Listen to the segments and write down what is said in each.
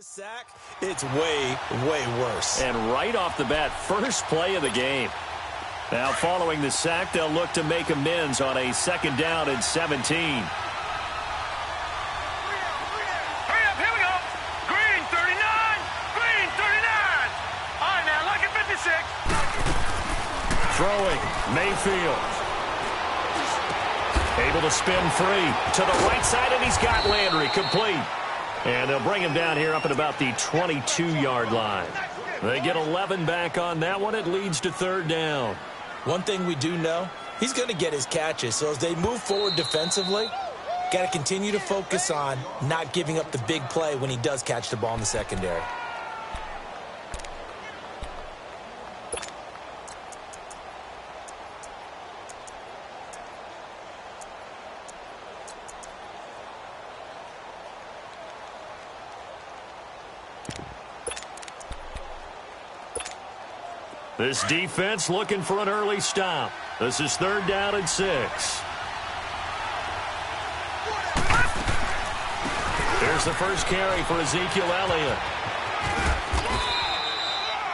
this sack, it's way, way worse. And right off the bat, first play of the game. Now following the sack, they'll look to make amends on a 2nd down and 17. Throwing, Mayfield. Able to spin free to the right side, and he's got Landry complete. And they'll bring him down here up at about the 22-yard line. They get 11 back on that one. It leads to 3rd down. One thing we do know, he's going to get his catches. So as they move forward defensively, got to continue to focus on not giving up the big play when he does catch the ball in the secondary. This defense looking for an early stop. This is 3rd down and 6. Here's the first carry for Ezekiel Elliott.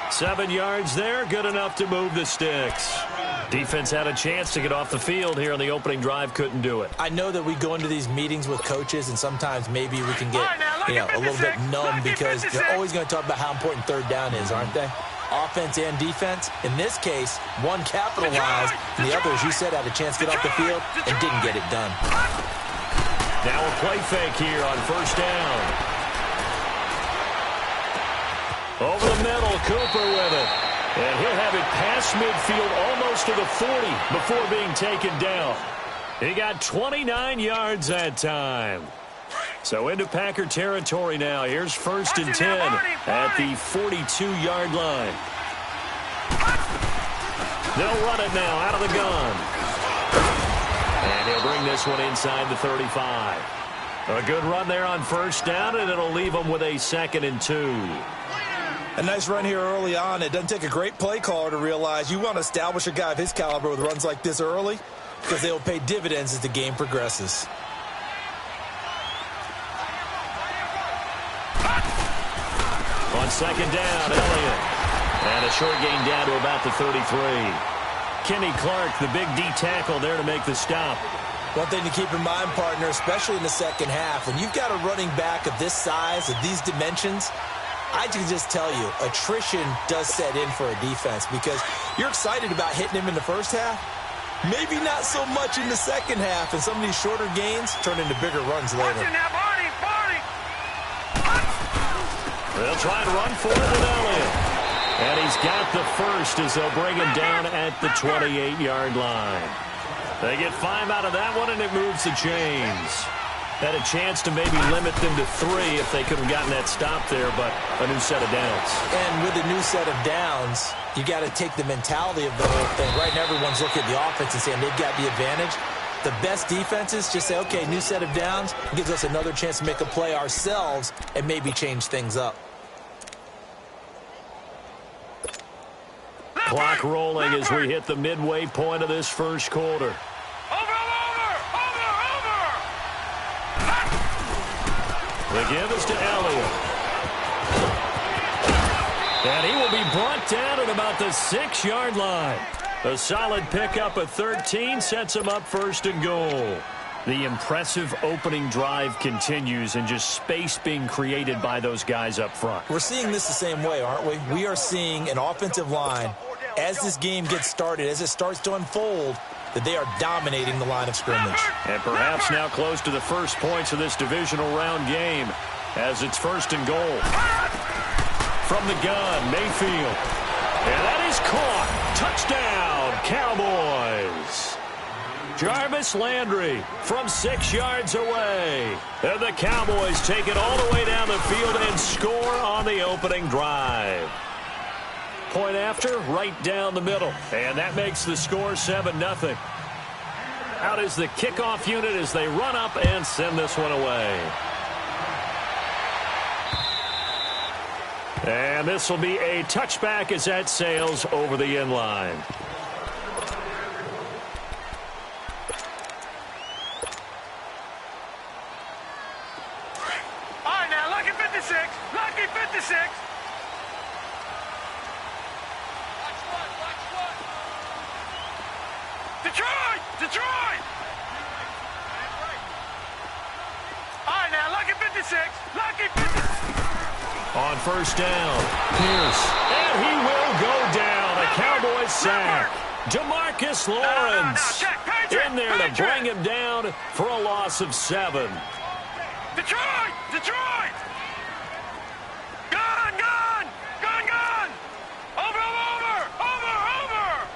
7 yards there, good enough to move the sticks. Defense had a chance to get off the field here on the opening drive, couldn't do it. I know that we go into these meetings with coaches, and sometimes maybe we can get a little bit numb because they're always going to talk about how important 3rd down is, aren't they? Offense and defense. In this case, one capitalized, and the other, as you said, had a chance to get off the field and didn't get it done. Now a play fake here on 1st down. Over the middle, Cooper with it. And he'll have it past midfield almost to the 40 before being taken down. He got 29 yards that time. So into Packer territory now. Here's 1st and 10 at the 42-yard line. They'll run it now out of the gun. And he'll bring this one inside the 35. A good run there on 1st down, and it'll leave them with a 2nd and 2. A nice run here early on. It doesn't take a great play caller to realize you want to establish a guy of his caliber with runs like this early because they will pay dividends as the game progresses. On 2nd down, Elliott. And a short gain down to about the 33. Kenny Clark, the big D tackle there to make the stop. One thing to keep in mind, partner, especially in the second half, when you've got a running back of this size, of these dimensions, I can just tell you, attrition does set in for a defense because you're excited about hitting him in the first half. Maybe not so much in the second half, and some of these shorter gains turn into bigger runs later. They'll try to run for it with Elliott. And he's got the first as they'll bring him down at the 28-yard line. They get 5 out of that one, and it moves the chains. Had a chance to maybe limit them to 3 if they could have gotten that stop there, but a new set of downs. And with a new set of downs, you got to take the mentality of the whole thing. Right now, everyone's looking at the offense and saying they've got the advantage. The best defenses just say, okay, new set of downs, gives us another chance to make a play ourselves and maybe change things up. Clock rolling as we hit the midway point of this first quarter. The give is to Elliott. And he will be brought down at about the 6-yard line. A solid pickup of 13 sets him up 1st and goal. The impressive opening drive continues and just space being created by those guys up front. We're seeing this the same way, aren't we? We are seeing an offensive line, as this game gets started, as it starts to unfold, that they are dominating the line of scrimmage. And perhaps now close to the first points of this divisional round game as it's 1st and goal. From the gun, Mayfield. And that is caught. Touchdown, Cowboys. Jarvis Landry from 6 yards away. And the Cowboys take it all the way down the field and score on the opening drive. Point after, right down the middle. And that makes the score 7-0. Out is the kickoff unit as they run up and send this one away. And this will be a touchback as that sails over the end line. All right, now, lucky 56, lucky 56. Detroit! Detroit! All right, now, lucky 56. Lucky 56. On first down, Pierce. And he will go down. A Cowboys sack. DeMarcus Lawrence in there to bring him down for a loss of 7. Detroit! Detroit! Gun! Gun! Gun! Gun! Over! Over! Over! Over!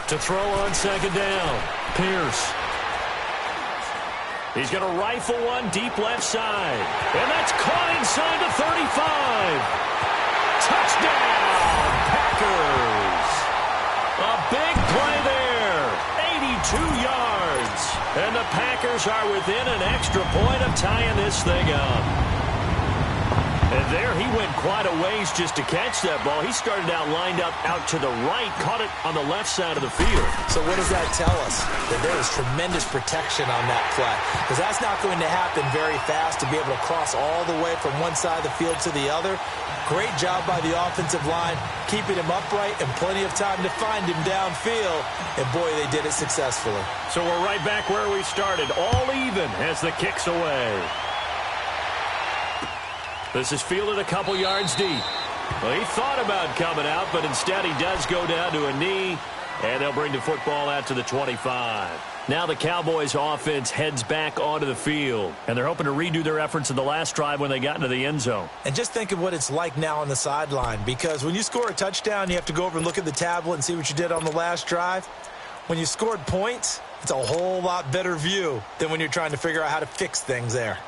To throw on second down, Pierce. He's going to rifle one deep left side. And that's caught inside the 35. Touchdown, Packers. A big play there. 82 yards. And the Packers are within an extra point of tying this thing up. And there he went quite a ways just to catch that ball. He started out lined up out to the right, caught it on the left side of the field. So what does that tell us? That there is tremendous protection on that play. Because that's not going to happen very fast to be able to cross all the way from one side of the field to the other. Great job by the offensive line, keeping him upright and plenty of time to find him downfield. And boy, they did it successfully. So we're right back where we started, all even as the kick's away. This is fielded a couple yards deep. Well, he thought about coming out, but instead he does go down to a knee, and they'll bring the football out to the 25. Now the Cowboys offense heads back onto the field, and they're hoping to redo their efforts in the last drive when they got into the end zone. And just think of what it's like now on the sideline, because when you score a touchdown, you have to go over and look at the tablet and see what you did on the last drive. When you scored points, it's a whole lot better view than when you're trying to figure out how to fix things there.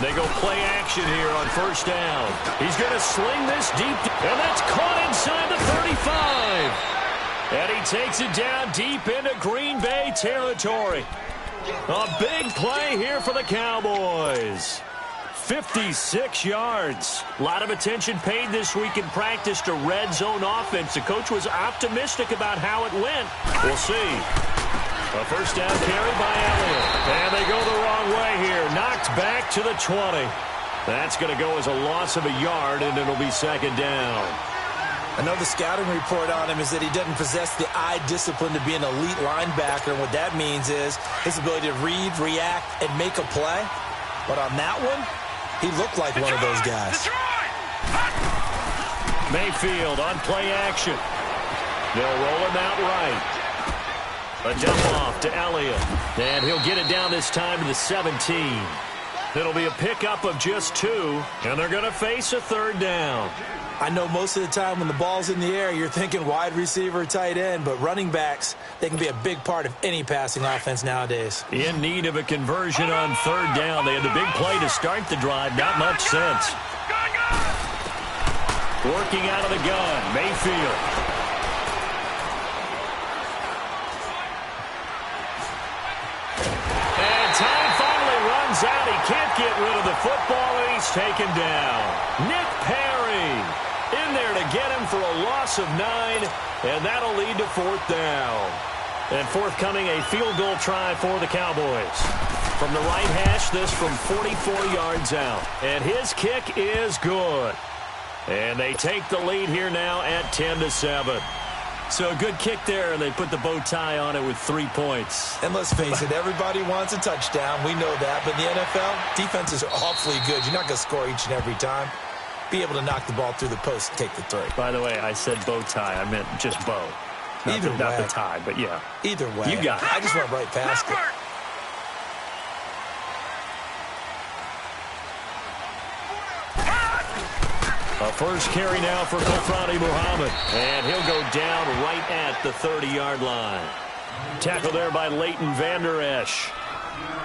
They go play action here on first down. He's going to sling this deep, and that's caught inside the 35. And he takes it down deep into Green Bay territory. A big play here for the Cowboys. 56 yards. A lot of attention paid this week in practice to red zone offense. The coach was optimistic about how it went. We'll see. A first down carry by Elliott. And they go the wrong way here. Knocked back to the 20. That's going to go as a loss of a yard, and it'll be second down. I know the scouting report on him is that he doesn't possess the eye discipline to be an elite linebacker. And what that means is his ability to read, react, and make a play. But on that one, he looked like one of those guys. Mayfield on play action. They'll roll him out right. A dump off to Elliott. And he'll get it down this time to the 17. It'll be a pickup of just 2. And they're going to face a third down. I know most of the time when the ball's in the air, you're thinking wide receiver, tight end. But running backs, they can be a big part of any passing offense nowadays. In need of a conversion on third down. They had the big play to start the drive. Not much sense. Working out of the gun, Mayfield. Time finally runs out. He can't get rid of the football, and he's taken down. Nick Perry in there to get him for a loss of 9, and that'll lead to fourth down. And forthcoming, a field goal try for the Cowboys. From the right hash, this from 44 yards out. And his kick is good. And they take the lead here now at 10-7. So a good kick there, and they put the bow tie on it with 3 points. And let's face it, everybody wants a touchdown. We know that. But in the NFL, defenses are awfully good. You're not going to score each and every time. Be able to knock the ball through the post and take the 3. By the way, I said bow tie. I meant just bow. Not the tie, but yeah. Either way. You got it. I just went right past it. A first carry now for Kofrani Muhammad. And he'll go down right at the 30-yard line. Tackle there by Leighton Vander Esch.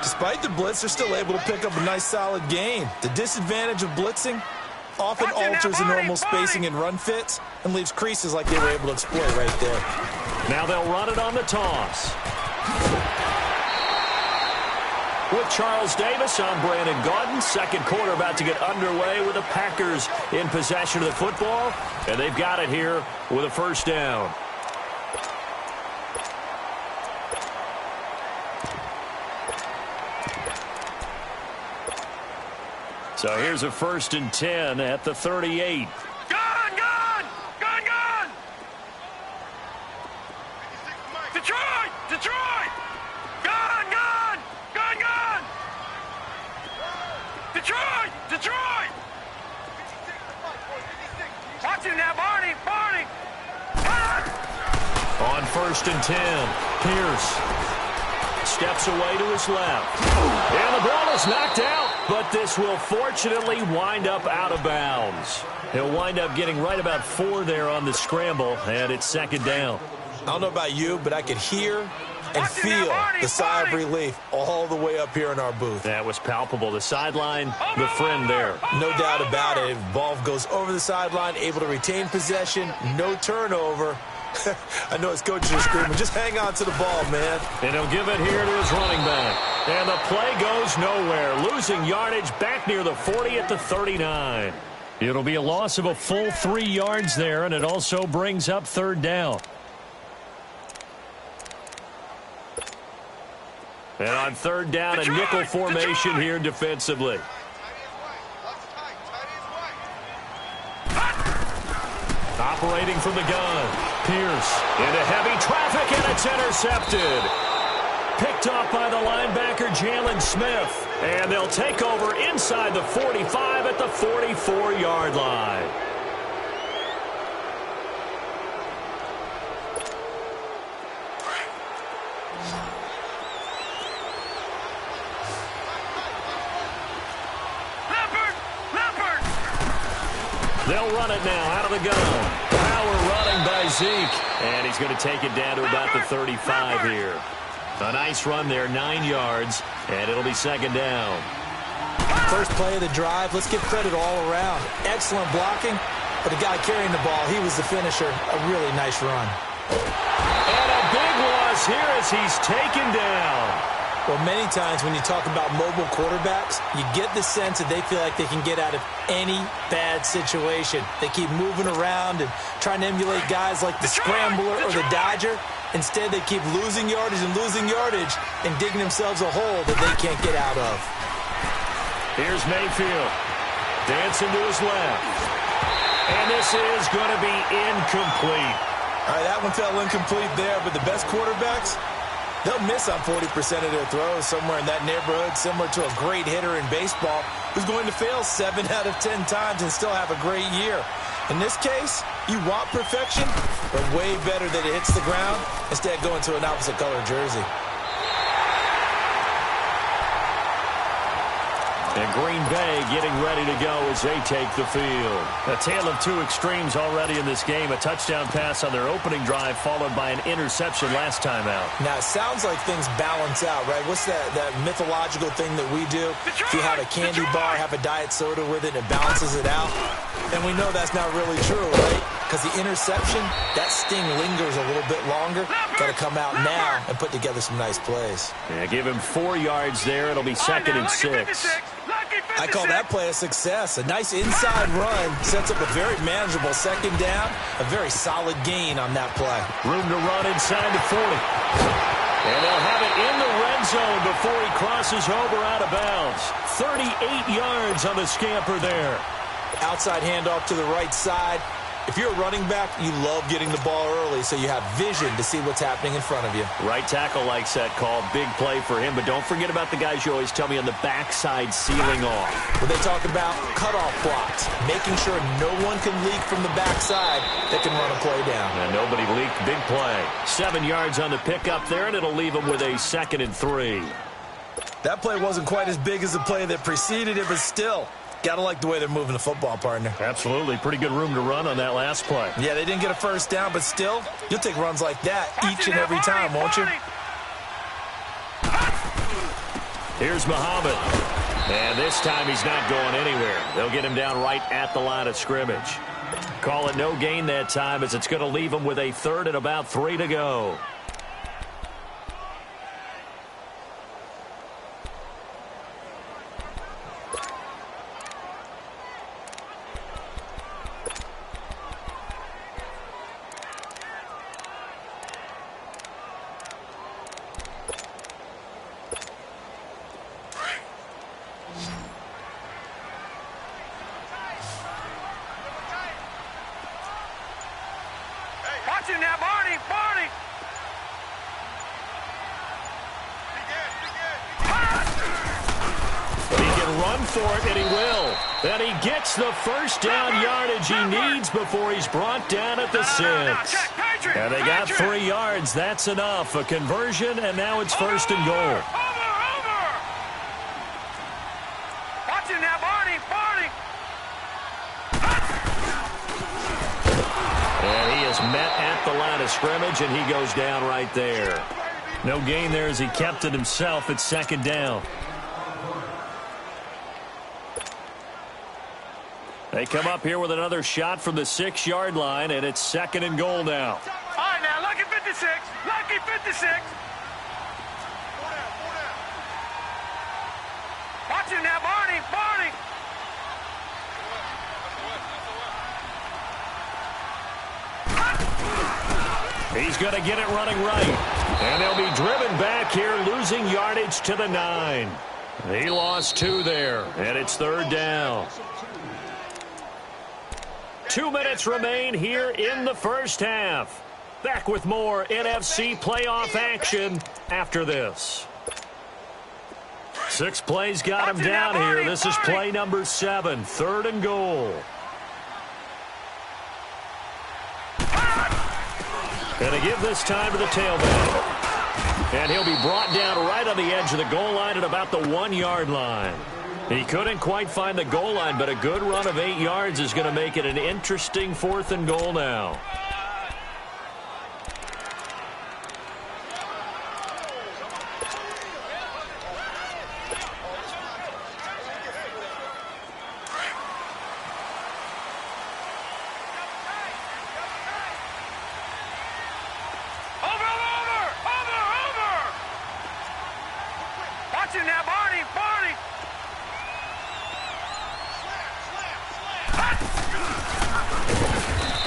Despite the blitz, they're still able to pick up a nice, solid gain. The disadvantage of blitzing often alters the normal spacing and run fits and leaves creases like they were able to exploit right there. Now they'll run it on the toss. With Charles Davis, I'm Brandon Gaudin. Second quarter about to get underway with the Packers in possession of the football. And they've got it here with a first down. So here's a 1st and 10 at the 38. Gun! Detroit! Gun! Detroit! Watch him now, Barney! On 1st and 10, Pierce steps away to his left. And the ball is knocked out, but this will fortunately wind up out of bounds. He'll wind up getting right about 4 there on the scramble, and it's 2nd down. I don't know about you, but I could hear and feel the sigh of relief all the way up here in our booth. That was palpable. The sideline, the friend there. No doubt about it. Ball goes over the sideline, able to retain possession, no turnover. I know his coaches are screaming, just hang on to the ball, man. And he'll give it here to his running back. And the play goes nowhere. Losing yardage back near the 40 at the 39. It'll be a loss of a full 3 yards there, and it also brings up 3rd down. And on 3rd down, a nickel formation here defensively. Operating from the gun. Pierce into heavy traffic, and it's intercepted. Picked off by the linebacker, Jalen Smith. And they'll take over inside the 45 at the 44-yard line. They'll run it now out of the gun. Power running by Zeke. And he's going to take it down to about the 35 here. A nice run there, 9 yards, and it'll be 2nd down. First play of the drive, let's give credit all around. Excellent blocking, but the guy carrying the ball, he was the finisher. A really nice run. And a big loss here as he's taken down. Well, many times when you talk about mobile quarterbacks, you get the sense that they feel like they can get out of any bad situation. They keep moving around and trying to emulate guys like the Scrambler or the Dodger. Instead, they keep losing yardage and digging themselves a hole that they can't get out of. Here's Mayfield. Dancing to his left. And this is going to be incomplete. All right, that one fell incomplete there, but the best quarterbacks, they'll miss on 40% of their throws, somewhere in that neighborhood, similar to a great hitter in baseball who's going to fail 7 out of 10 times and still have a great year. In this case, you want perfection, but way better that it hits the ground instead of going to an opposite color jersey. And Green Bay getting ready to go as they take the field. A tale of 2 extremes already in this game. A touchdown pass on their opening drive followed by an interception last time out. Now, it sounds like things balance out, right? What's that mythological thing that we do? If you have a candy bar, have a diet soda with it, and it balances it out. And we know that's not really true, right? Because the interception, that sting lingers a little bit longer. Got to come out now and put together some nice plays. Yeah, give him 4 yards there. It'll be 2nd and 6. I call that play a success. A nice inside run sets up a very manageable 2nd down. A very solid gain on that play. Room to run inside the 40. And they'll have it in the red zone before he crosses over out of bounds. 38 yards on the scamper there. Outside handoff to the right side. If you're a running back, you love getting the ball early so you have vision to see what's happening in front of you. Right tackle likes that call. Big play for him. But don't forget about the guys you always tell me on the backside sealing off. Well, they talk about cutoff blocks, making sure no one can leak from the backside that can run a play down. And nobody leaked. Big play. 7 yards on the pickup there, and it'll leave him with a 2nd and 3. That play wasn't quite as big as the play that preceded it, but still, got to like the way they're moving the football, partner. Absolutely. Pretty good room to run on that last play. Yeah, they didn't get a first down, but still, you'll take runs like that each and every time, won't you? Here's Muhammad. And this time he's not going anywhere. They'll get him down right at the line of scrimmage. Call it no gain that time as it's going to leave him with a third and about 3 to go. Watch him now, Barney! Barney! He can run for it, and he will. And he gets the first down yardage he needs before he's brought down at the 6. And they got 3 yards. That's enough. A conversion, and now it's first and goal. Over! Watch him now, Barney! Barney! And he is met at the line of scrimmage, and he goes down right there. No gain there as he kept it himself at second down. They come up here with another shot from the 6-yard line, and it's second and goal now. All right, now, lucky 56. Lucky 56. Watch him now, Barney. Barney. He's going to get it running right. And they'll be driven back here, losing yardage to the 9. He lost 2 there, and it's third down. 2 minutes remain here in the first half. Back with more NFC playoff action after this. 6 plays got him down here. This is play number 7, third and goal. Going to give this time to the tailback. And he'll be brought down right on the edge of the goal line at about the 1-yard line. He couldn't quite find the goal line, but a good run of 8 yards is going to make it an interesting fourth and goal now. Watch him now, Barney. Barney.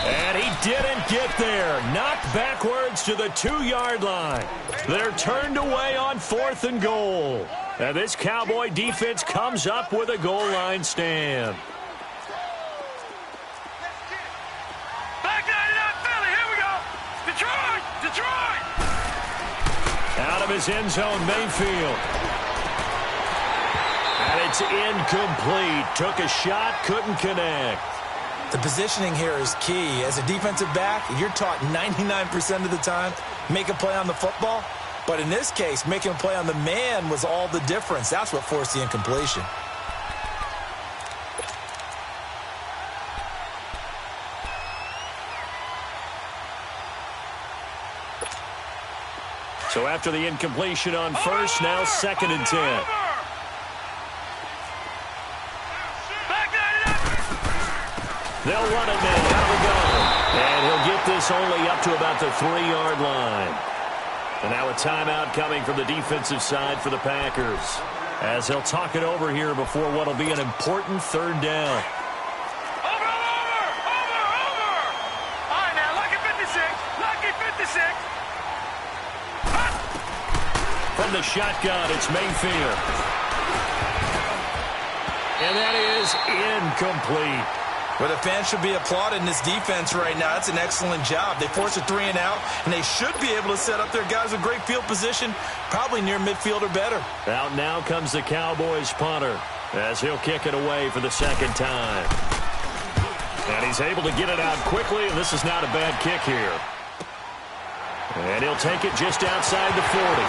And he didn't get there. Knocked backwards to the 2-yard line. They're turned away on fourth and goal. And this Cowboy defense comes up with a goal line stand. Back 99 Philly. Here we go. Detroit. Detroit. Out of his end zone, Mayfield. And it's incomplete. Took a shot, couldn't connect. The positioning here is key. As a defensive back, you're taught 99% of the time, make a play on the football. But in this case, making a play on the man was all the difference. That's what forced the incompletion. So after the incompletion on first, now second and 10. They'll run it now out of the gun. And he'll get this only up to about the 3-yard line. And now a timeout coming from the defensive side for the Packers, as they'll talk it over here before what will be an important third down. Over. All right, now, lucky 56. Lucky 56. From the shotgun, it's Mayfield. And that is incomplete. Well, the fans should be applauding this defense right now. That's an excellent job. They force a 3 and out, and they should be able to set up their guys with great field position, probably near midfield or better. Out now comes the Cowboys punter, as he'll kick it away for the second time. And he's able to get it out quickly, and this is not a bad kick here. And he'll take it just outside the 40.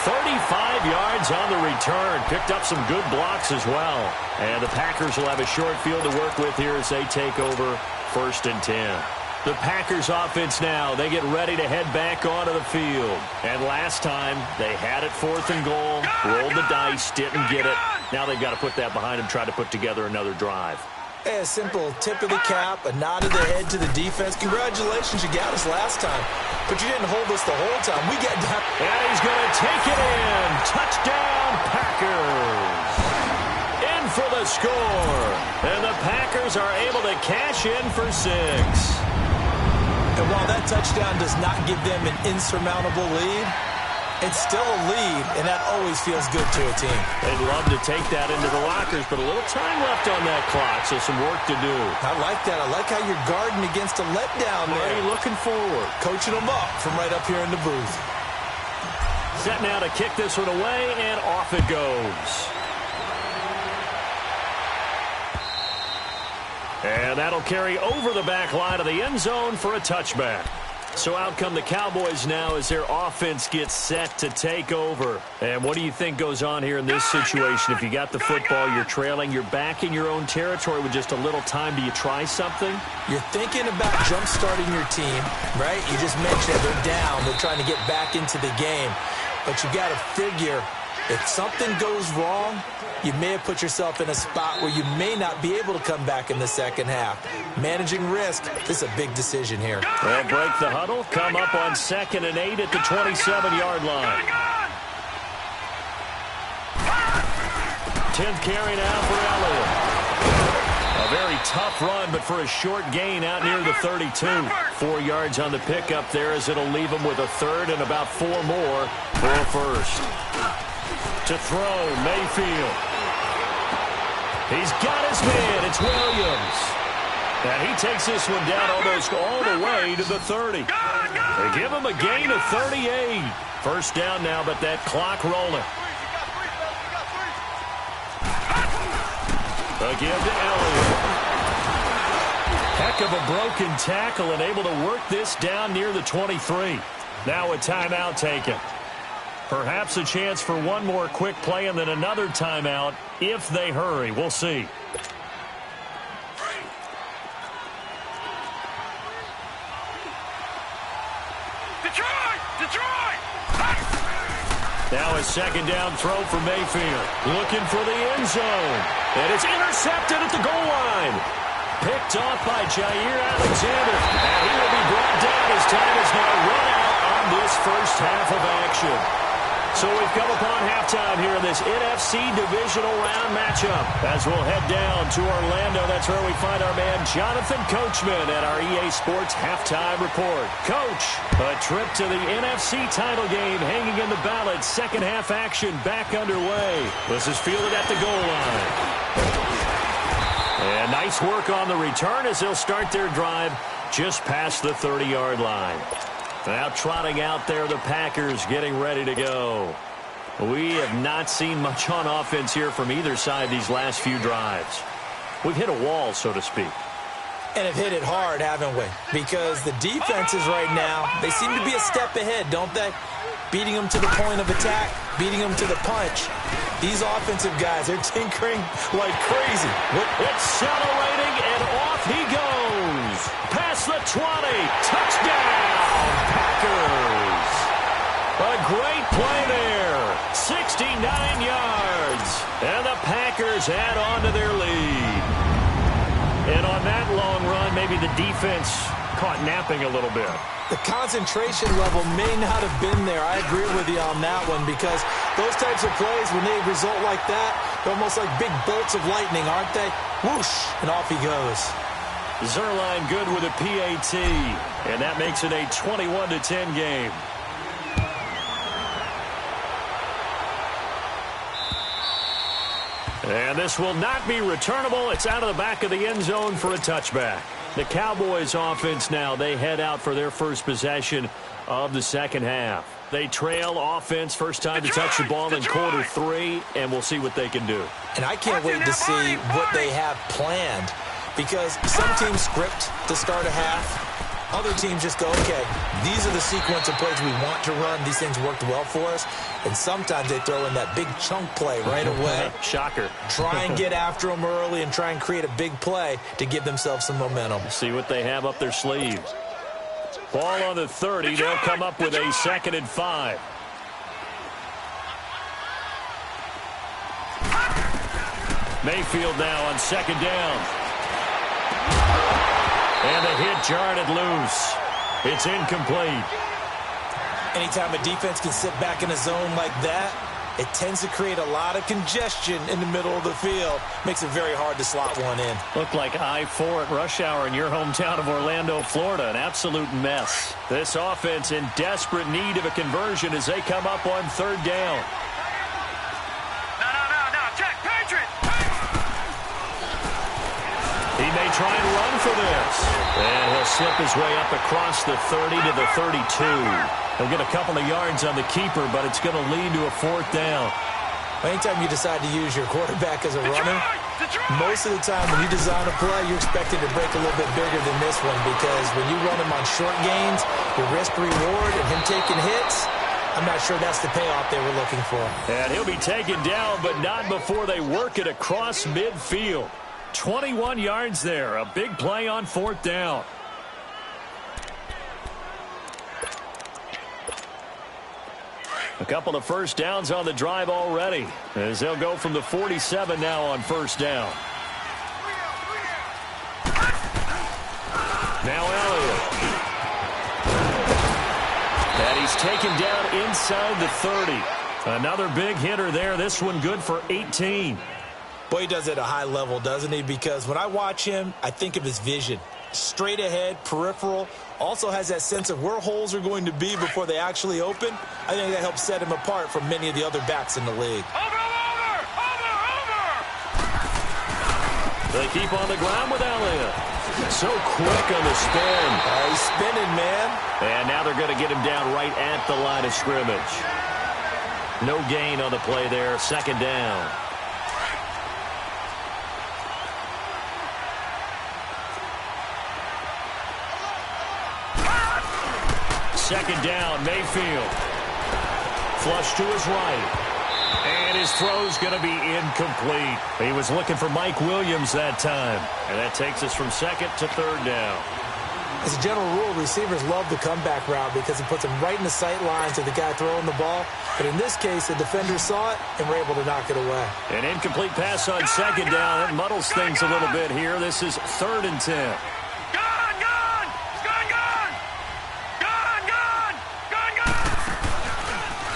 35 yards on the return. Picked up some good blocks as well. And the Packers will have a short field to work with here as they take over first and 10. The Packers offense now, they get ready to head back onto the field. And last time, they had it 4th and goal, rolled the dice, didn't get it. Now they've got to put that behind them, try to put together another drive. A simple tip of the cap, a nod of the head to the defense. Congratulations, you got us last time, but you didn't hold us the whole time. We get down. And he's going to take it in. Touchdown, Packers. In for the score. And the Packers are able to cash in for 6. And while that touchdown does not give them an insurmountable lead, it's still a lead, and that always feels good to a team. They'd love to take that into the lockers, but a little time left on that clock, so some work to do. I like that. I like how you're guarding against a letdown there. Already looking forward. Coaching them up from right up here in the booth. Set now to kick this one away, and off it goes. And that'll carry over the back line of the end zone for a touchback. So out come the Cowboys now as their offense gets set to take over. And what do you think goes on here in this situation? If you got the football, you're trailing, you're back in your own territory with just a little time. Do you try something? You're thinking about jump-starting your team, right? You just mentioned they're down. They're trying to get back into the game. But you got to figure, if something goes wrong, you may have put yourself in a spot where you may not be able to come back in the second half. Managing risk, this is a big decision here. They'll break the huddle, come up on 2nd and 8 at the 27-yard line. 10th carry now for Elliott. A very tough run, but for a short gain out near the 32. 4 yards on the pickup there as it'll leave him with a 3rd and about 4 more for a 1st. To throw, Mayfield. He's got his man. It's Williams. And he takes this one down almost all the way to the 30. They give him a gain of 38. 1st down now, but that clock rolling. A give to Elliott. Heck of a broken tackle and able to work this down near the 23. Now a timeout taken. Perhaps a chance for one more quick play and then another timeout if they hurry. We'll see. Detroit! Now a 2nd down throw for Mayfield. Looking for the end zone. And it's intercepted at the goal line. Picked off by Jair Alexander. And he will be brought down as time is now run out on this first half of action. So we've come upon halftime here in this NFC Divisional Round matchup. As we'll head down to Orlando, that's where we find our man Jonathan Coachman at our EA Sports Halftime Report. Coach, a trip to the NFC title game hanging in the balance. Second half action back underway. This is fielded at the goal line. And nice work on the return as they'll start their drive just past the 30-yard line. Now trotting out there, the Packers getting ready to go. We have not seen much on offense here from either side these last few drives. We've hit a wall, so to speak. And have hit it hard, haven't we? Because the defenses right now, they seem to be a step ahead, don't they? Beating them to the point of attack, beating them to the punch. These offensive guys, they're tinkering like crazy. Accelerating, and off he goes. Past the 20. Touchdown, Packers. A great play there. 69 yards. And the Packers add on to their lead. And on that long run, maybe the defense caught napping a little bit. The concentration level may not have been there. I agree with you on that one because those types of plays, when they result like that, they're almost like big bolts of lightning, aren't they? Whoosh, and off he goes. Zerline good with a PAT, and that makes it a 21-10 game. And this will not be returnable. It's out of the back of the end zone for a touchback. The Cowboys offense now, they head out for their first possession of the second half. They trail offense, first time to touch the ball in quarter 3, and we'll see what they can do. And I can't wait to see what they have planned because some teams script to start a half. Other teams just go, okay, these are the sequence of plays we want to run. These things worked well for us. And sometimes they throw in that big chunk play right away. Shocker. Try and get after them early and try and create a big play to give themselves some momentum. See what they have up their sleeves. Ball on the 30. They'll come up with a 2nd and 5. Mayfield now on 2nd down. And the hit jarred it loose. It's incomplete. Anytime a defense can sit back in a zone like that, it tends to create a lot of congestion in the middle of the field. Makes it very hard to slot one in. Looked like I-4 at rush hour in your hometown of Orlando, Florida. An absolute mess. This offense in desperate need of a conversion as they come up on 3rd down. No. Check, Patriot. He may try and run for this. And he'll slip his way up across the 30 to the 32. He'll get a couple of yards on the keeper, but it's going to lead to a 4th down. Anytime you decide to use your quarterback as a runner, most of the time when you design a play, you're expected to break a little bit bigger than this one, because when you run him on short gains, your risk-reward and him taking hits, I'm not sure that's the payoff they were looking for. And he'll be taken down, but not before they work it across midfield. 21 yards there. A big play on 4th down. A couple of first downs on the drive already, as they'll go from the 47 now on 1st down. Now Elliott. And he's taken down inside the 30. Another big hitter there. This one good for 18. Boy, he does it at a high level, doesn't he? Because when I watch him, I think of his vision. Straight ahead, peripheral. Also has that sense of where holes are going to be before they actually open. I think that helps set him apart from many of the other backs in the league. Over! They keep on the ground with Elliott. So quick on the spin. He's spinning, man. And now they're going to get him down right at the line of scrimmage. No gain on the play there. 2nd down. Second down, Mayfield. Flush to his right. And his throw's going to be incomplete. He was looking for Mike Williams that time. And that takes us from 2nd to 3rd down. As a general rule, receivers love the comeback route because it puts them right in the sight lines of the guy throwing the ball. But in this case, the defenders saw it and were able to knock it away. An incomplete pass on 2nd down. It muddles things a little bit here. This is 3rd and 10.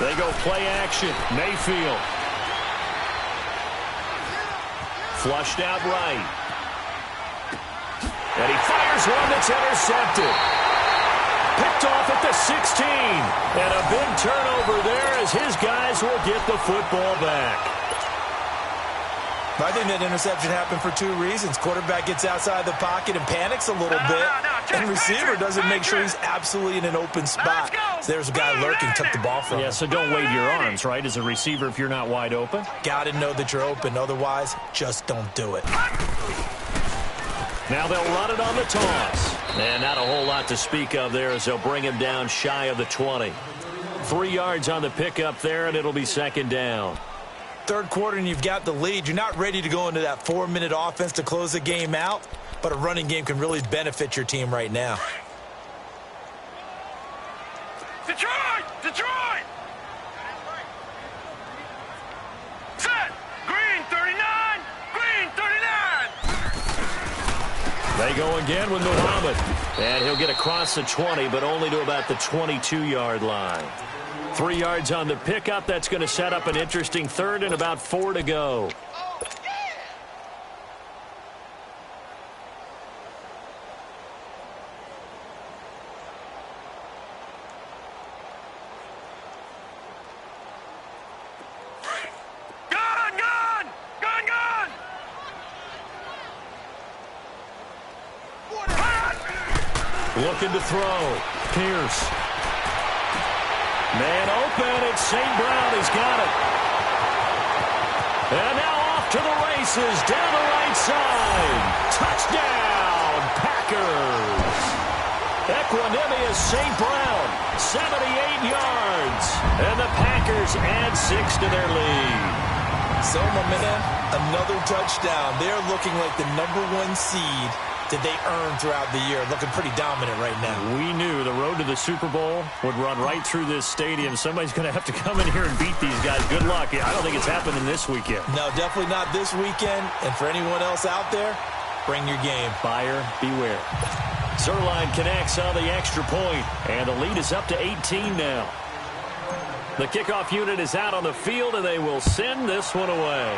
They go play action. Mayfield. Flushed out right. And he fires one that's intercepted. Picked off at the 16. And a big turnover there as his guys will get the football back. I think that interception happened for 2 reasons. Quarterback gets outside the pocket and panics a little bit. And receiver doesn't make sure he's absolutely in an open spot. So there's a guy lurking, took the ball from him. Yeah, so don't wave your arms, right, as a receiver if you're not wide open. Got to know that you're open. Otherwise, just don't do it. Now they'll run it on the toss. And not a whole lot to speak of there as they'll bring him down shy of the 20. 3 yards on the pickup there, and it'll be 2nd down. 3rd quarter and you've got the lead. You're not ready to go into that 4-minute offense to close the game out, but a running game can really benefit your team right now. Detroit! Set! Green 39! Green 39! They go again with Muhammad. And he'll get across the 20, but only to about the 22-yard line. 3 yards on the pickup. That's going to set up an interesting 3rd and about 4 to go. Looking to throw. Pierce. Man open. It's St. Brown. He's got it. And now off to the races. Down the right side. Touchdown, Packers. Equanimous St. Brown, 78 yards. And the Packers add 6 to their lead. So, my man, another touchdown. They're looking like the #1 seed that they earned throughout the year. Looking pretty dominant right now. We knew the road to the Super Bowl would run right through this stadium. Somebody's going to have to come in here and beat these guys. Good luck. I don't think it's happening this weekend. No, definitely not this weekend. And for anyone else out there, bring your game. Buyer beware. Zerline connects on the extra point, and the lead is up to 18 now. The kickoff unit is out on the field, and they will send this one away.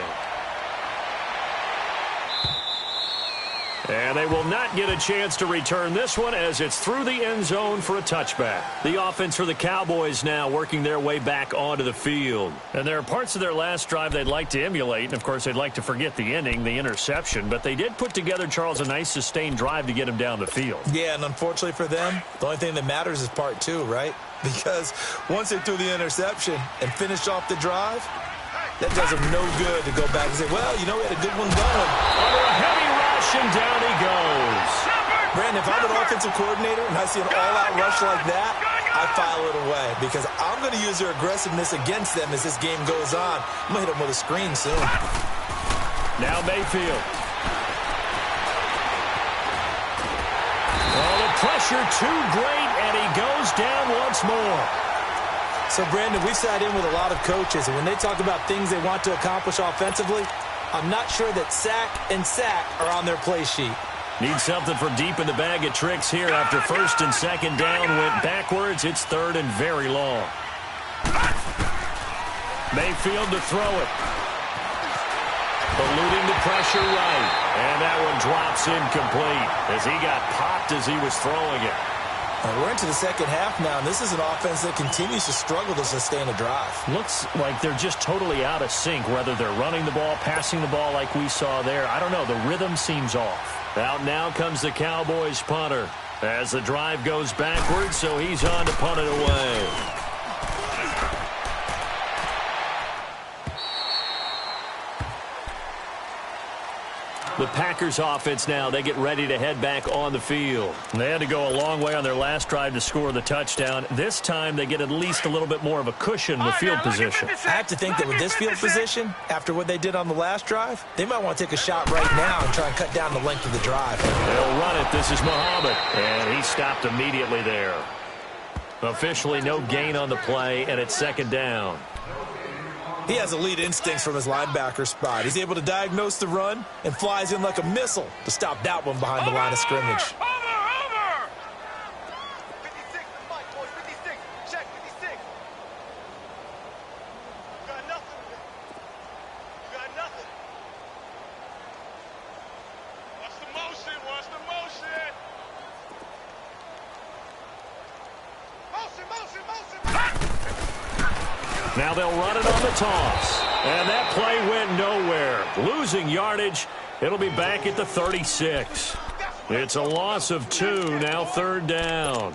And they will not get a chance to return this one as it's through the end zone for a touchback. The offense for the Cowboys now working their way back onto the field. And there are parts of their last drive they'd like to emulate. And, of course, they'd like to forget the ending, the interception. But they did put together, Charles, a nice sustained drive to get them down the field. Yeah, and unfortunately for them, the only thing that matters is part 2, right? Because once they threw the interception and finished off the drive, that does them no good to go back and say, well, you know, we had a good one going. Under a heavy rush, and down he goes. Brandon, if I'm an offensive coordinator and I see an all-out rush like that, I file it away because I'm going to use their aggressiveness against them as this game goes on. I'm going to hit them with a screen soon. Now Mayfield. Oh, the pressure too great, and he goes down once more. So, Brandon, we've sat in with a lot of coaches, and when they talk about things they want to accomplish offensively, I'm not sure that sack and sack are on their play sheet. Need something for deep in the bag of tricks here after first and second down went backwards. It's third and very long. Mayfield to throw it. Eluding the pressure right. And that one drops incomplete as he got popped as he was throwing it. We're into the second half now, and this is an offense that continues to struggle to sustain a drive. Looks like they're just totally out of sync, whether they're running the ball, passing the ball like we saw there. I don't know. The rhythm seems off. Out now comes the Cowboys punter as the drive goes backwards, so he's on to punt it away. The Packers offense now, they get ready to head back on the field. They had to go a long way on their last drive to score the touchdown. This time they get at least a little bit more of a cushion with field position. I have to think that with this field position, after what they did on the last drive, they might want to take a shot right now and try and cut down the length of the drive. They'll run it. This is Muhammad. And he stopped immediately there. Officially no gain on the play, and it's second down. He has elite instincts from his linebacker spot. He's able to diagnose the run and flies in like a missile to stop that one behind the line of scrimmage. Over! 56, Mike, boys, 56. Check, 56. You got nothing. You got nothing. Watch the motion, watch the motion. Motion. Now they'll run it on the toss. And that play went nowhere. Losing yardage. It'll be back at the 36. It's a loss of 2, now third down.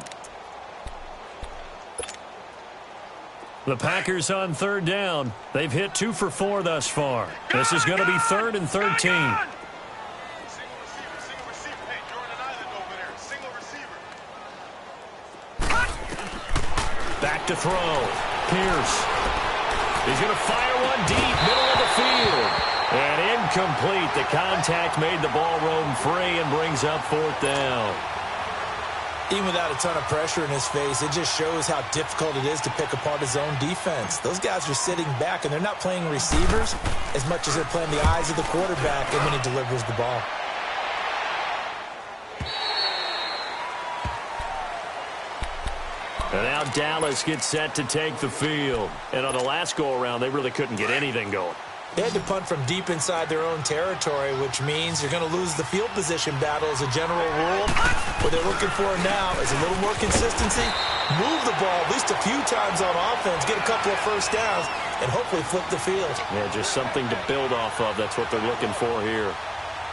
The Packers on third down. They've hit 2 for 4 thus far. This is going to be 3rd and 13. Back to throw. Pierce. He's going to fire one deep, middle of the field. And incomplete. The contact made the ball roam free and brings up 4th down. Even without a ton of pressure in his face, it just shows how difficult it is to pick apart his own defense. Those guys are sitting back, and they're not playing receivers as much as they're playing the eyes of the quarterback and when he delivers the ball. And now Dallas gets set to take the field. And on the last go-around, they really couldn't get anything going. They had to punt from deep inside their own territory, which means you're going to lose the field position battle as a general rule. What they're looking for now is a little more consistency, move the ball at least a few times on offense, get a couple of first downs, and hopefully flip the field. Yeah, just something to build off of. That's what they're looking for here.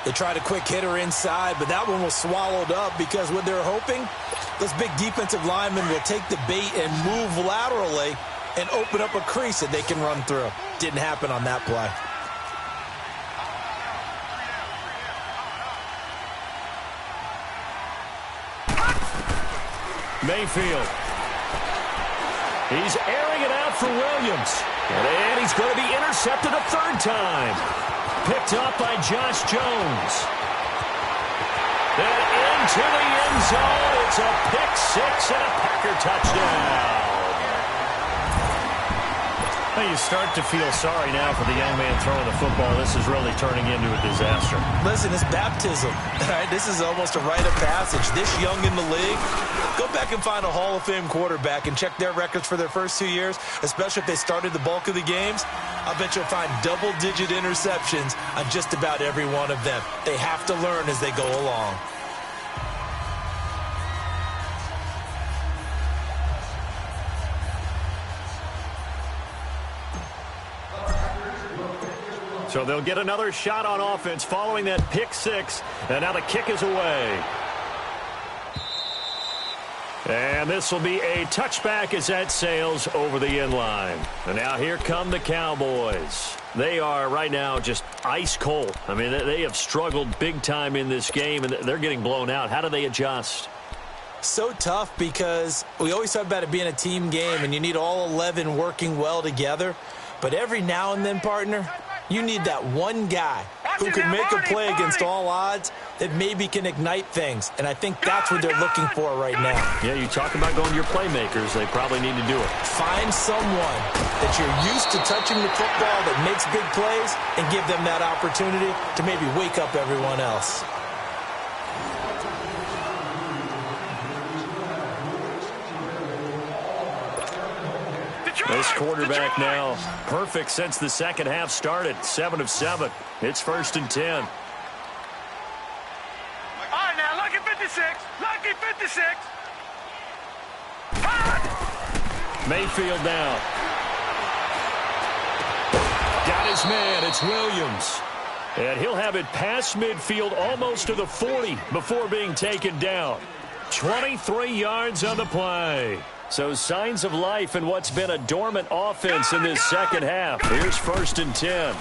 They tried a quick hitter inside, but that one was swallowed up because what they're hoping, those big defensive linemen will take the bait and move laterally and open up a crease that they can run through. Didn't happen on that play. Mayfield. He's airing it out for Williams. And he's going to be intercepted a third time. Picked up by Josh Jones. And into the end zone. It's a pick six and a Packer touchdown. Well, you start to feel sorry now for the young man throwing the football. This is really turning into a disaster. Listen, it's baptism. Right? This is almost a rite of passage. This young in the league, go back and find a Hall of Fame quarterback and check their records for their first 2 years, especially if they started the bulk of the games. I bet you'll find double-digit interceptions on just about every one of them. They have to learn as they go along. So they'll get another shot on offense following that pick six. And now the kick is away. And this will be a touchback as that sails over the end line. And now here come the Cowboys. They are right now just ice cold. I mean, they have struggled big time in this game, and they're getting blown out. How do they adjust? So tough because we always talk about it being a team game, and you need all 11 working well together. But every now and then, partner, you need that one guy who can make a play against all odds that maybe can ignite things. And I think that's what they're looking for right now. Yeah, you talk about going to your playmakers. They probably need to do it. Find someone that you're used to touching the football that makes big plays and give them that opportunity to maybe wake up everyone else. This quarterback now perfect since the second half started. 7 of 7. It's 1st and 10. All right, now, lucky 56. Lucky 56. Mayfield down. Got his man. It's Williams. And he'll have it past midfield almost to the 40 before being taken down. 23 yards on the play. So signs of life in what's been a dormant offense in this second half. Here's 1st and 10.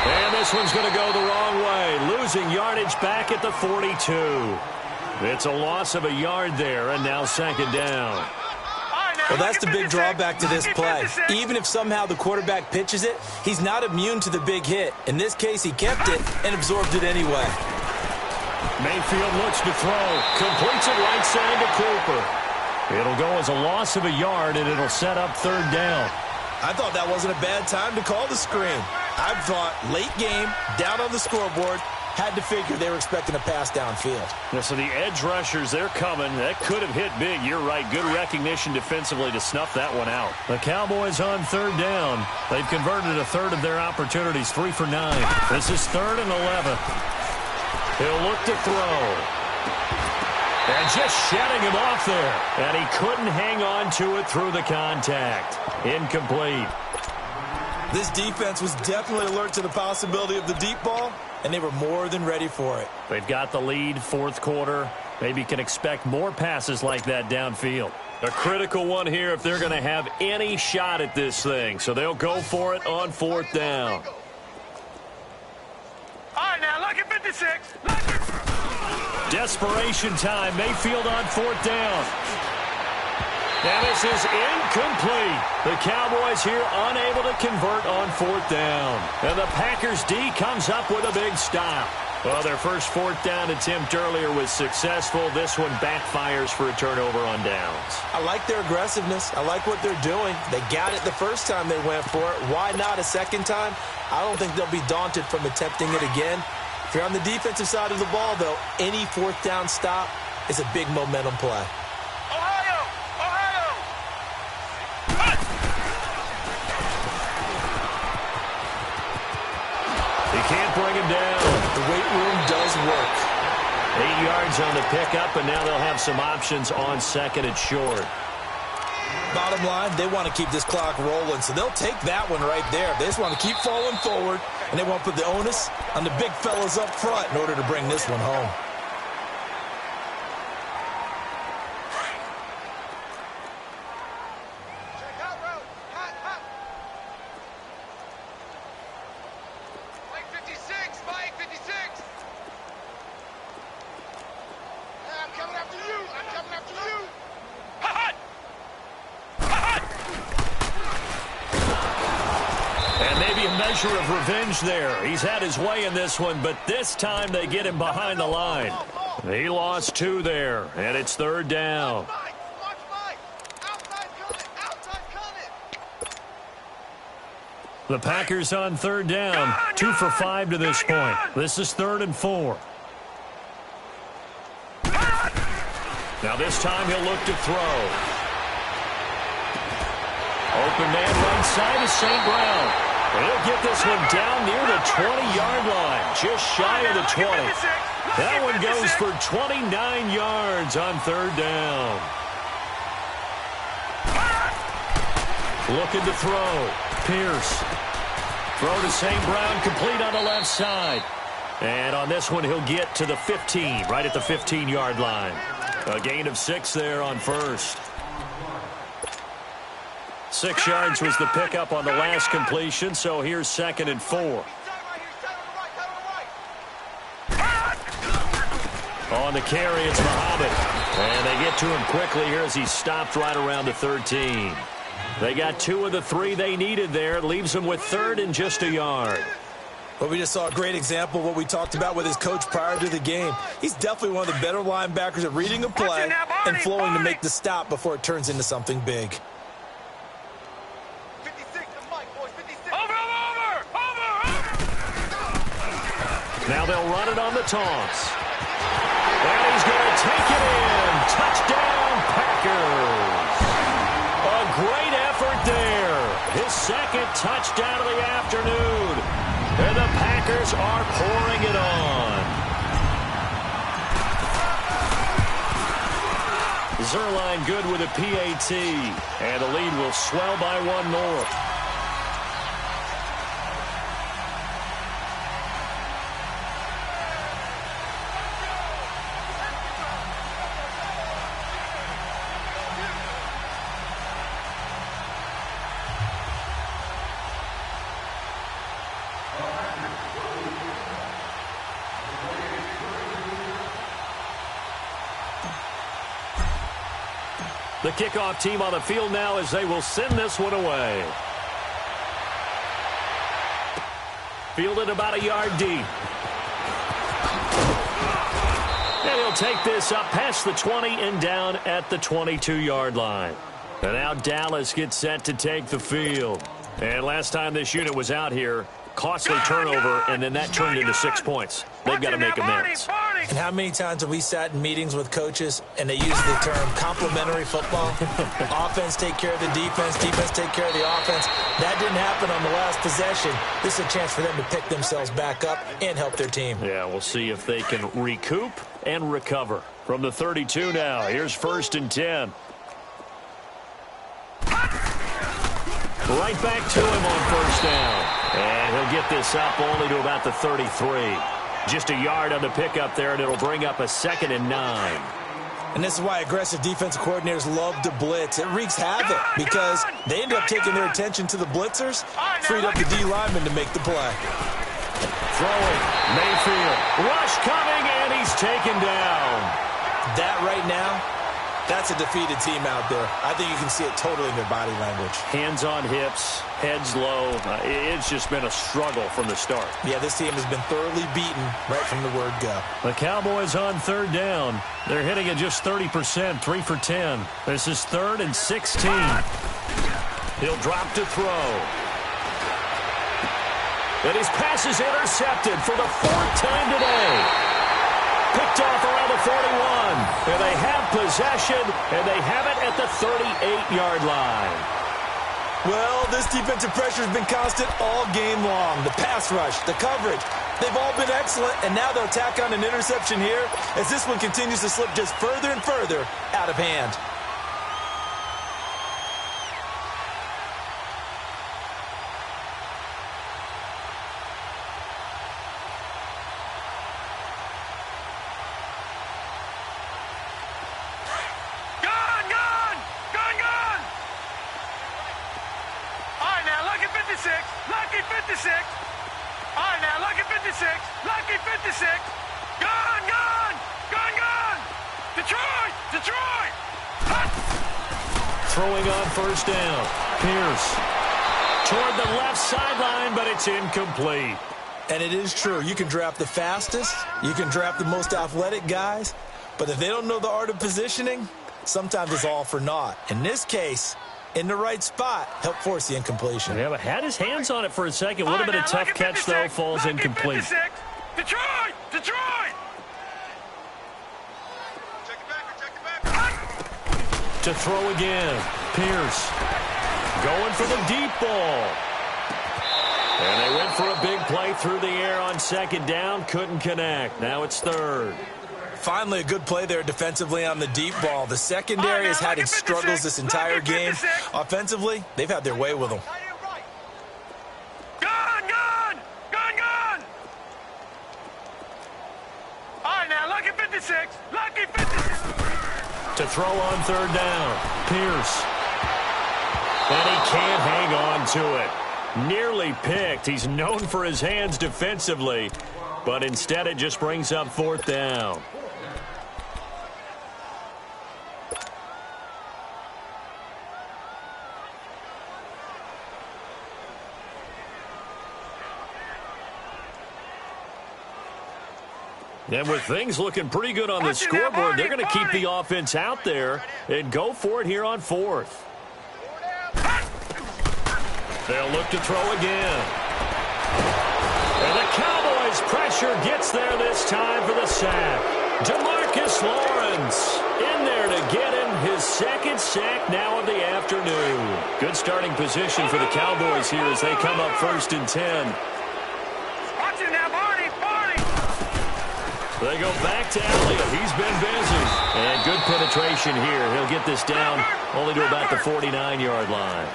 And this one's going to go the wrong way. Losing yardage back at the 42. It's a loss of a yard there, and now 2nd down. Well, that's the big drawback to this play. Even if somehow the quarterback pitches it, he's not immune to the big hit. In this case, he kept it and absorbed it anyway. Mayfield looks to throw. Completes it right side to Cooper. It'll go as a loss of a yard, and it'll set up 3rd down. I thought that wasn't a bad time to call the screen. I thought late game, down on the scoreboard, had to figure they were expecting a pass downfield. Yeah, so the edge rushers, they're coming. That could have hit big. You're right. Good recognition defensively to snuff that one out. The Cowboys on 3rd down. They've converted a third of their opportunities, 3 for 9. This is 3rd and 11. He'll look to throw. And just shedding him off there. And he couldn't hang on to it through the contact. Incomplete. This defense was definitely alert to the possibility of the deep ball, and they were more than ready for it. They've got the lead, 4th quarter. Maybe can expect more passes like that downfield. A critical one here if they're going to have any shot at this thing. So they'll go for it on 4th down. All right, now, lucky 56. Desperation time. Mayfield on 4th down. And this is incomplete. The Cowboys here unable to convert on 4th down. And the Packers D comes up with a big stop. Well, their first 4th down attempt earlier was successful. This one backfires for a turnover on downs. I like their aggressiveness. I like what they're doing. They got it the first time they went for it. Why not a second time? I don't think they'll be daunted from attempting it again. If you're on the defensive side of the ball, though, any 4th down stop is a big momentum play. Can't bring him down. The weight room does work. 8 yards on the pickup, and now they'll have some options on 2nd and short. Bottom line, they want to keep this clock rolling, so they'll take that one right there. They just want to keep falling forward, and they want to put the onus on the big fellas up front in order to bring this one home. Coming after you! measure of revenge there. He's had his way in this one, but this time they get him behind the line. He lost 2 there, and it's 3rd down. The Packers on 3rd down, 2 for 5 to this point. This is 3rd and 4. Now this time he'll look to throw. Open man right side is St. Brown. He'll get this one down near the 20-yard line, just shy of the 20. That one goes for 29 yards on 3rd down. Looking to throw. Pierce. Throw to St. Brown, complete on the left side. And on this one, he'll get to the 15, right at the 15-yard line. A gain of 6 there on 1st. 6 yards was the pickup on the last completion, so here's 2nd and 4. On the carry, it's Muhammad. And they get to him quickly here as he's stopped right around the 13. They got 2 of the 3 they needed there. Leaves them with 3rd and just a yard. Well, we just saw a great example of what we talked about with his coach prior to the game. He's definitely one of the better linebackers at reading a play and flowing to make the stop before it turns into something big. Now they'll run it on the toss. And he's going to take it in. Touchdown, Packers. A great effort there. His 2nd touchdown of the afternoon. And the Packers are pouring it on. Zerline good with a PAT. And the lead will swell by 1 more. The kickoff team on the field now as they will send this one away. Fielded about a yard deep. And he'll take this up past the 20 and down at the 22-yard line. And now Dallas gets set to take the field. And last time this unit was out here, costly turnover, and then that turned into 6 points. They've got to make amends. And how many times have we sat in meetings with coaches and they use the term complementary football? Offense take care of the defense, defense take care of the offense. That didn't happen on the last possession. This is a chance for them to pick themselves back up and help their team. Yeah, we'll see if they can recoup and recover. From the 32 now, here's 1st and 10. Right back to him on 1st down. And he'll get this up only to about the 33. Just a yard on the pickup there, and it'll bring up a 2nd and 9. And this is why aggressive defensive coordinators love to blitz. It wreaks havoc because they end up taking their attention to the blitzers, freed up the D lineman to make the play. Throwing, Mayfield. Rush coming, and he's taken down. That right now, that's a defeated team out there. I think you can see it totally in their body language. Hands on hips, heads low. It's just been a struggle from the start. Yeah, this team has been thoroughly beaten right from the word go. The Cowboys on 3rd down. They're hitting at just 30%, 3 for 10. This is 3rd and 16. He'll drop to throw. And his pass is intercepted for the 4th time today. Picked off around the 41. And they have possession, and they have it at the 38-yard line. Well, this defensive pressure has been constant all game long. The pass rush, the coverage, they've all been excellent, and now they'll tack on an interception here as this one continues to slip just further and further out of hand. Lucky 56. All right, now, lucky 56. Lucky 56. Gone, gone. Gone, gone. Detroit. Detroit. Hut. Throwing on 1st down. Pierce. toward the left sideline, but it's incomplete. And it is true. You can draft the fastest. You can draft the most athletic guys. But if they don't know the art of positioning, sometimes it's all for naught. In this case, in the right spot, help force the incompletion. Yeah, but had his hands on it for a second. Would have been a tough catch, though. Falls incomplete. Detroit! Detroit! To throw again. Pierce going for the deep ball. And they went for a big play through the air on second down. Couldn't connect. Now it's third. Finally, a good play there defensively on the deep ball. The secondary has had its struggles this entire game. Offensively, they've had their way with them. Gone! Gone! Gone! Gone! All right, now, lucky 56. Lucky 56. To throw on third down. Pierce. And he can't hang on to it. Nearly picked. He's known for his hands defensively, but instead it just brings up fourth down. And with things looking pretty good on the scoreboard, they're going to keep the offense out there and go for it here on fourth. They'll look to throw again. And the Cowboys' pressure gets there this time for the sack. DeMarcus Lawrence in there to get him his second sack now of the afternoon. Good starting position for the Cowboys here as they come up 1st and 10. Watch it now, Barney! Barney! They go back to Elliott. He's been busy. And good penetration here. He'll get this down only to about the 49-yard line.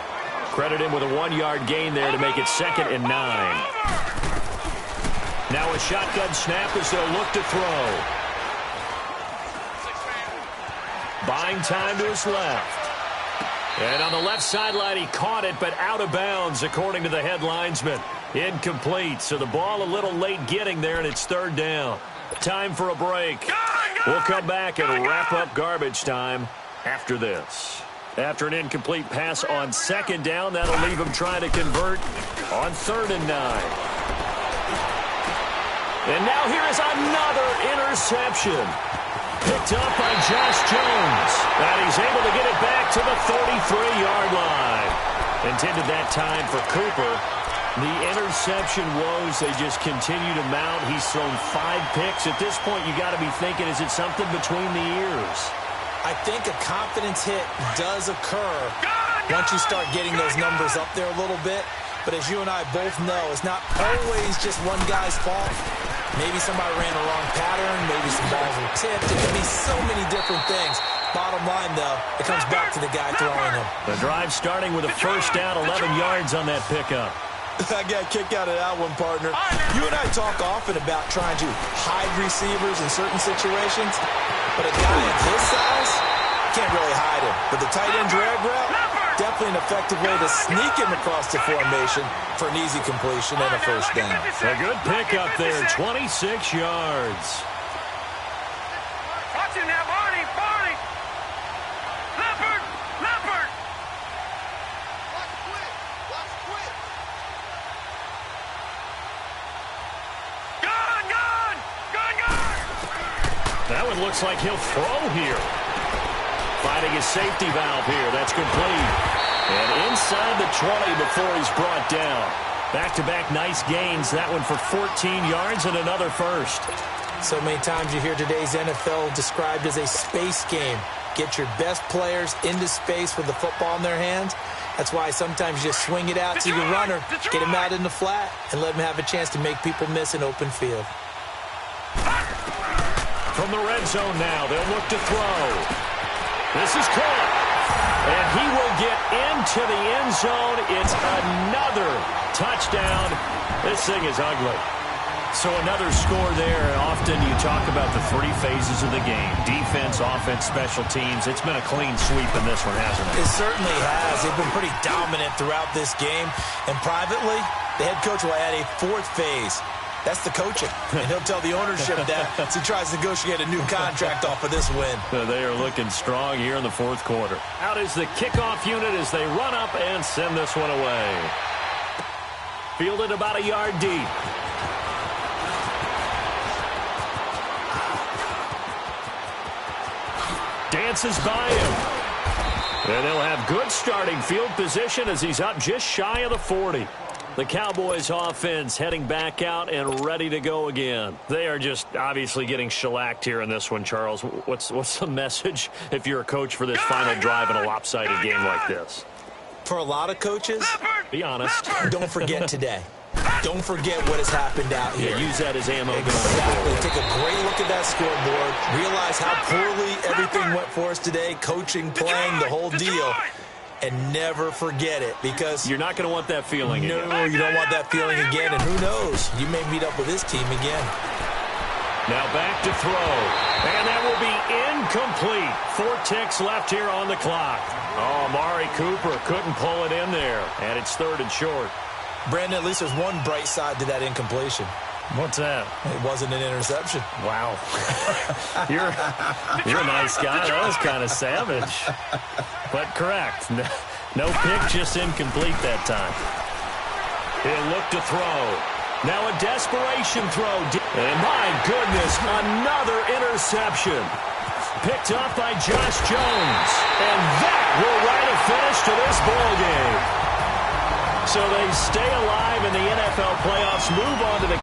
Credit him with a 1-yard gain there to make it 2nd and 9. Now a shotgun snap as they'll look to throw. Buying time to his left. And on the left sideline, he caught it, but out of bounds, according to the head linesman. Incomplete, so the ball a little late getting there, and it's 3rd down. Time for a break. We'll come back and wrap up garbage time after this. After an incomplete pass on 2nd down, that'll leave him trying to convert on 3rd and 9. And now here is another interception. Picked up by Josh Jones. And he's able to get it back to the 33-yard line. Intended that time for Cooper. The interception woes, they just continue to mount. He's thrown 5 picks. At this point, you got to be thinking, is it something between the ears? I think a confidence hit does occur once you start getting those numbers up there a little bit. But as you and I both know, it's not always just one guy's fault. Maybe somebody ran a wrong pattern. Maybe some balls were tipped. It can be so many different things. Bottom line, though, it comes back to the guy throwing them. The drive starting with a 1st down, 11 yards on that pickup. I got a kick out of that one, partner. You and I talk often about trying to hide receivers in certain situations, but a guy of his size can't really hide him. But the tight end drag route, definitely an effective way to sneak him across the formation for an easy completion and a 1st down. A good pickup there, 26 yards. Watch it now, Barney! Barney! Leopard! Leopard! Watch quick! Watch quick! Gone! Gone! Gone! Gone! That one looks like he'll throw here. Finding his safety valve here. That's complete. And inside the 20 before he's brought down. Back-to-back nice gains. That one for 14 yards and another 1st. So many times you hear today's NFL described as a space game. Get your best players into space with the football in their hands. That's why sometimes you just swing it out to your runner, get him out in the flat, and let him have a chance to make people miss an open field. From the red zone now, they'll look to throw. This is caught. And he will get into the end zone. It's another touchdown. This thing is ugly. So another score there. Often you talk about the 3 phases of the game. Defense, offense, special teams. It's been a clean sweep in this one, hasn't it? It certainly has. They've been pretty dominant throughout this game. And privately, the head coach will add a 4th phase. That's the coaching. And he'll tell the ownership that as he tries to negotiate a new contract off of this win. They are looking strong here in the 4th quarter. Out is the kickoff unit as they run up and send this one away. Fielded about a yard deep. Dances by him. And they'll have good starting field position as he's up just shy of the 40. The Cowboys offense heading back out and ready to go again. They are just obviously getting shellacked here in this one, Charles. What's the message if you're a coach for this final drive in a lopsided game like this? For a lot of coaches, be honest. Don't forget today. Don't forget what has happened out here. Yeah, use that as ammo. Exactly. Take a great look at that scoreboard. Realize how poorly everything went for us today. Coaching, playing, the whole deal. And never forget it, because you're not going to want that feeling again. No, you don't want that feeling again. And who knows? You may meet up with this team again. Now back to throw. And that will be incomplete. 4 ticks left here on the clock. Oh, Amari Cooper couldn't pull it in there. And it's 3rd and short. Brandon, at least there's one bright side to that incompletion. What's that? It wasn't an interception. Wow. You're a nice guy. That was kind of savage. But correct. No pick, just incomplete that time. He'll look to throw. Now a desperation throw. And my goodness, another interception. Picked up by Josh Jones. And that will write a finish to this ball game. So they stay alive in the NFL playoffs, move on to the